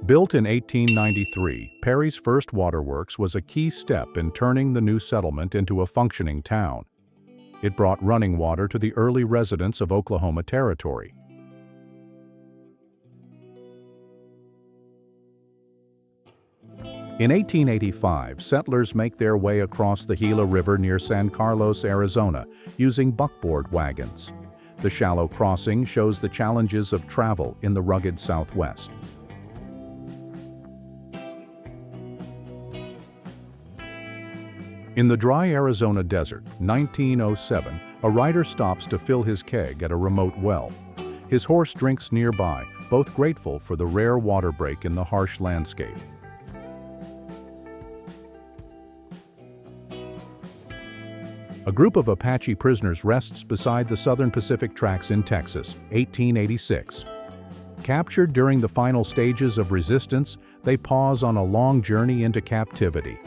Built in 1893, Perry's first waterworks was a key step in turning the new settlement into a functioning town. It brought running water to the early residents of Oklahoma Territory. In 1885, settlers make their way across the Gila River near San Carlos, Arizona, using buckboard wagons. The shallow crossing shows the challenges of travel in the rugged Southwest. In the dry Arizona desert, 1907, a rider stops to fill his keg at a remote well. His horse drinks nearby, both grateful for the rare water break in the harsh landscape. A group of Apache prisoners rests beside the Southern Pacific Tracks in Texas, 1886. Captured during the final stages of resistance, they pause on a long journey into captivity.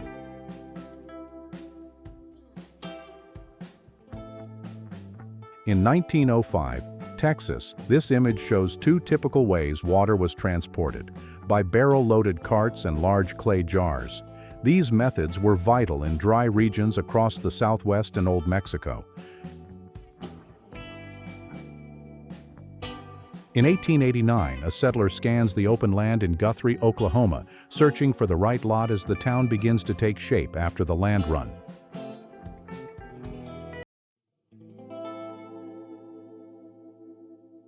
In 1905, Texas, this image shows two typical ways water was transported: by barrel-loaded carts and large clay jars. These methods were vital in dry regions across the Southwest and Old Mexico. In 1889, a settler scans the open land in Guthrie, Oklahoma, searching for the right lot as the town begins to take shape after the land run.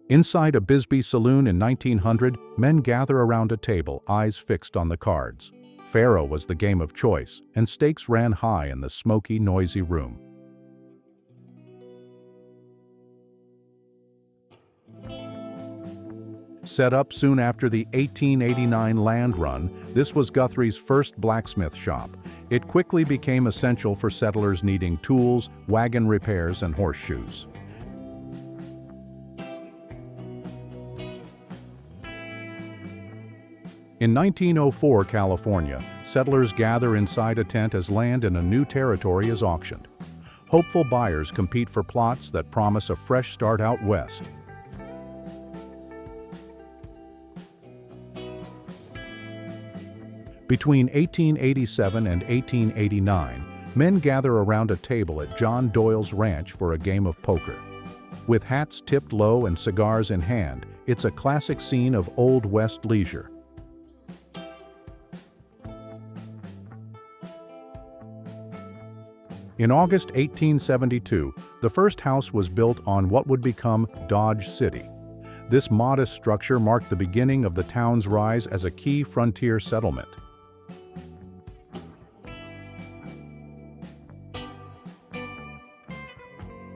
Inside a Bisbee saloon in 1900, men gather around a table, eyes fixed on the cards. Faro was the game of choice, and stakes ran high in the smoky, noisy room. Set up soon after the 1889 land run, this was Guthrie's first blacksmith shop. It quickly became essential for settlers needing tools, wagon repairs, and horseshoes. In 1904, California, settlers gather inside a tent as land in a new territory is auctioned. Hopeful buyers compete for plots that promise a fresh start out west. Between 1887 and 1889, men gather around a table at John Doyle's ranch for a game of poker. With hats tipped low and cigars in hand, it's a classic scene of Old West leisure. In August 1872, the first house was built on what would become Dodge City. This modest structure marked the beginning of the town's rise as a key frontier settlement.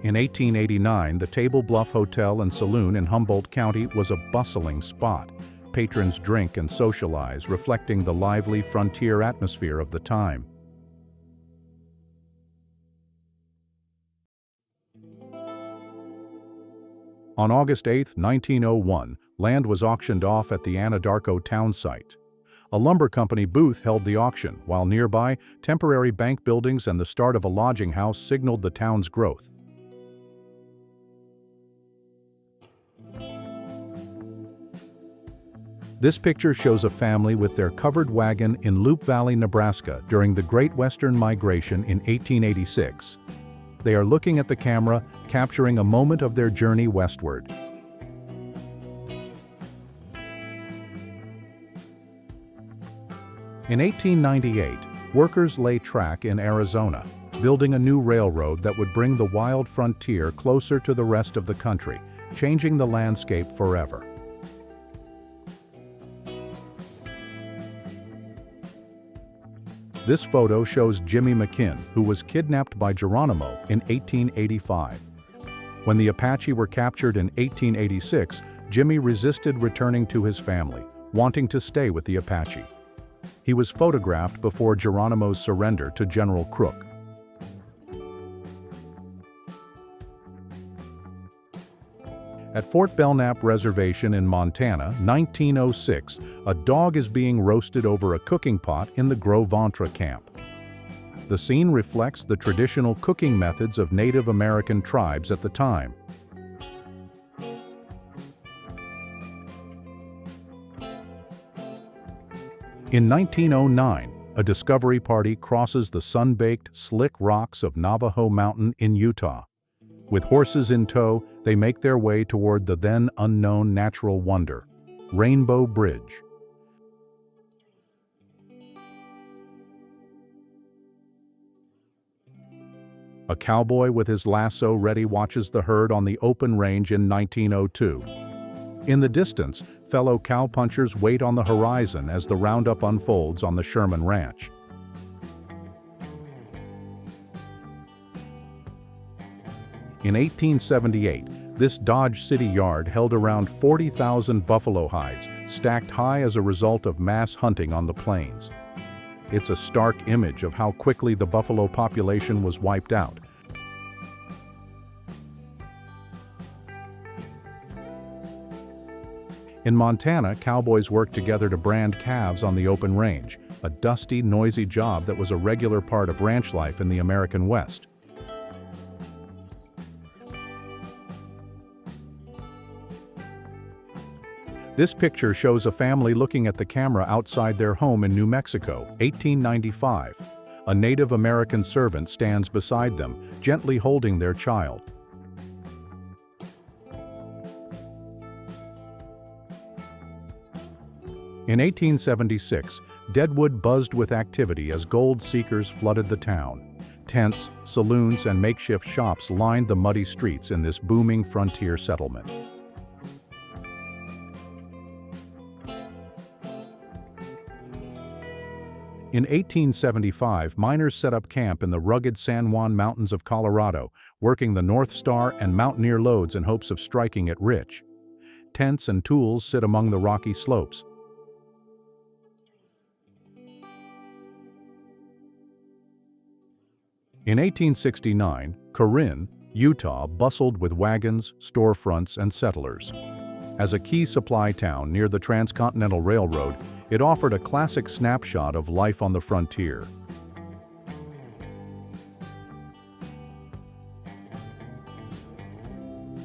In 1889, the Table Bluff Hotel and Saloon in Humboldt County was a bustling spot. Patrons drink and socialize, reflecting the lively frontier atmosphere of the time. On August 8, 1901, land was auctioned off at the Anadarko town site. A lumber company booth held the auction, while nearby, temporary bank buildings and the start of a lodging house signaled the town's growth. This picture shows a family with their covered wagon in Loup Valley, Nebraska during the Great Western Migration in 1886. They are looking at the camera, capturing a moment of their journey westward. In 1898, workers lay track in Arizona, building a new railroad that would bring the wild frontier closer to the rest of the country, changing the landscape forever. This photo shows Jimmy McKinn, who was kidnapped by Geronimo in 1885. When the Apache were captured in 1886, Jimmy resisted returning to his family, wanting to stay with the Apache. He was photographed before Geronimo's surrender to General Crook. At Fort Belknap Reservation in Montana, 1906, a dog is being roasted over a cooking pot in the Gros Ventre camp. The scene reflects the traditional cooking methods of Native American tribes at the time. In 1909, a discovery party crosses the sun-baked, slick rocks of Navajo Mountain in Utah. With horses in tow, they make their way toward the then unknown natural wonder, Rainbow Bridge. A cowboy with his lasso ready watches the herd on the open range in 1902. In the distance, fellow cowpunchers wait on the horizon as the roundup unfolds on the Sherman Ranch. In 1878, this Dodge City yard held around 40,000 buffalo hides, stacked high as a result of mass hunting on the plains. It's a stark image of how quickly the buffalo population was wiped out. In Montana, cowboys worked together to brand calves on the open range, a dusty, noisy job that was a regular part of ranch life in the American West. This picture shows a family looking at the camera outside their home in New Mexico, 1895. A Native American servant stands beside them, gently holding their child. In 1876, Deadwood buzzed with activity as gold seekers flooded the town. Tents, saloons, and makeshift shops lined the muddy streets in this booming frontier settlement. In 1875, miners set up camp in the rugged San Juan Mountains of Colorado, working the North Star and Mountaineer lodes in hopes of striking it rich. Tents and tools sit among the rocky slopes. In 1869, Corinne, Utah bustled with wagons, storefronts, and settlers. As a key supply town near the Transcontinental Railroad, it offered a classic snapshot of life on the frontier.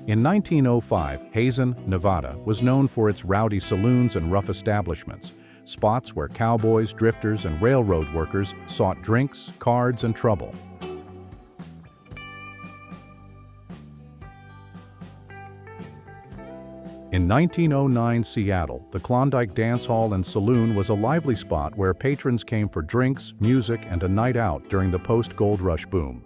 In 1905, Hazen, Nevada, was known for its rowdy saloons and rough establishments, spots where cowboys, drifters, and railroad workers sought drinks, cards, and trouble. In 1909 Seattle, the Klondike Dance Hall and Saloon was a lively spot where patrons came for drinks, music, and a night out during the post-gold rush boom.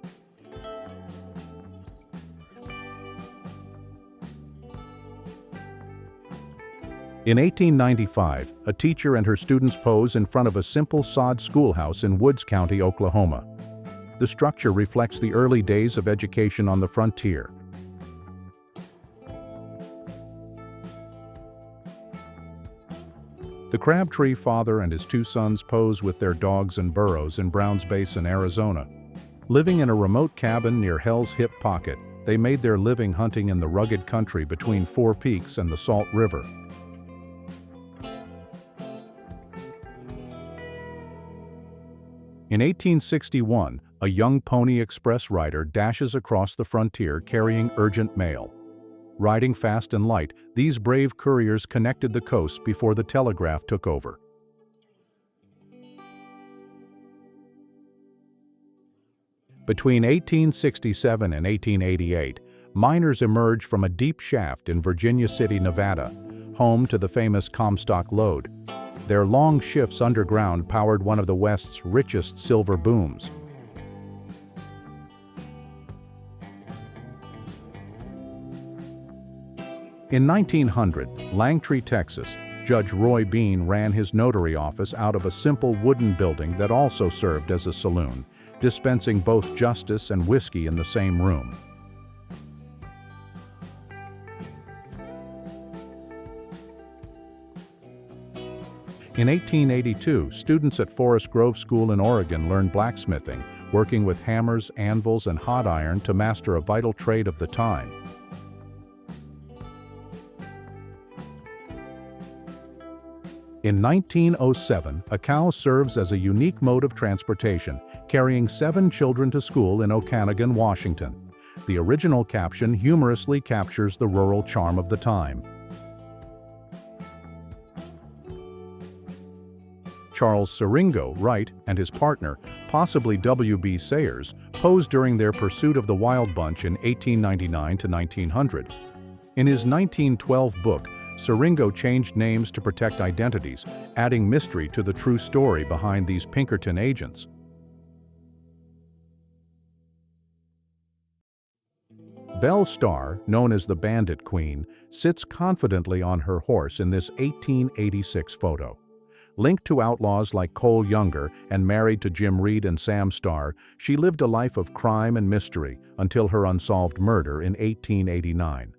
In 1895, a teacher and her students pose in front of a simple sod schoolhouse in Woods County, Oklahoma. The structure reflects the early days of education on the frontier. The Crabtree father and his two sons pose with their dogs and burros in Browns Basin, Arizona. Living in a remote cabin near Hell's Hip Pocket, they made their living hunting in the rugged country between Four Peaks and the Salt River. In 1861, a young Pony Express rider dashes across the frontier carrying urgent mail. Riding fast and light, these brave couriers connected the coast before the telegraph took over. Between 1867 and 1888, miners emerged from a deep shaft in Virginia City, Nevada, home to the famous Comstock lode. Their long shifts underground powered one of the West's richest silver booms. In 1900, Langtree, Texas, Judge Roy Bean ran his notary office out of a simple wooden building that also served as a saloon, dispensing both justice and whiskey in the same room. In 1882, students at Forest Grove School in Oregon learned blacksmithing, working with hammers, anvils, and hot iron to master a vital trade of the time. In 1907, a cow serves as a unique mode of transportation, carrying 7 children to school in Okanogan, Washington. The original caption humorously captures the rural charm of the time. Charles Siringo Wright and his partner, possibly W.B. Sayers, posed during their pursuit of the Wild Bunch in 1899 to 1900. In his 1912 book, Siringo changed names to protect identities, adding mystery to the true story behind these Pinkerton agents. Belle Starr, known as the Bandit Queen, sits confidently on her horse in this 1886 photo. Linked to outlaws like Cole Younger and married to Jim Reed and Sam Starr, she lived a life of crime and mystery until her unsolved murder in 1889.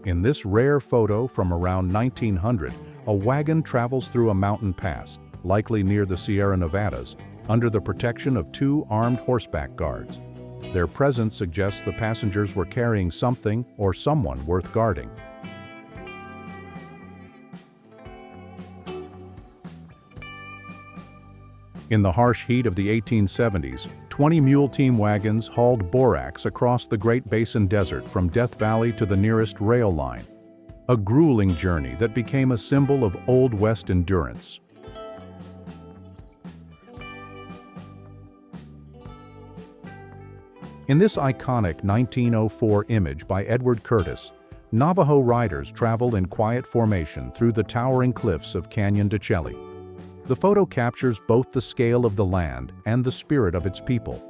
In this rare photo from around 1900, a wagon travels through a mountain pass, likely near the Sierra Nevadas, under the protection of two armed horseback guards. Their presence suggests the passengers were carrying something or someone worth guarding. In the harsh heat of the 1870s, 20 mule team wagons hauled borax across the Great Basin Desert from Death Valley to the nearest rail line. A grueling journey that became a symbol of Old West endurance. In this iconic 1904 image by Edward Curtis, Navajo riders traveled in quiet formation through the towering cliffs of Canyon de Chelly. The photo captures both the scale of the land and the spirit of its people.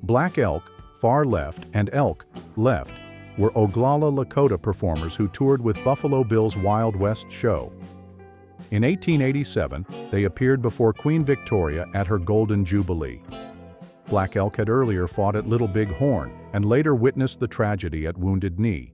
Black Elk, far left, and Elk, left, were Oglala Lakota performers who toured with Buffalo Bill's Wild West show. In 1887, they appeared before Queen Victoria at her Golden Jubilee. Black Elk had earlier fought at Little Big Horn and later witnessed the tragedy at Wounded Knee.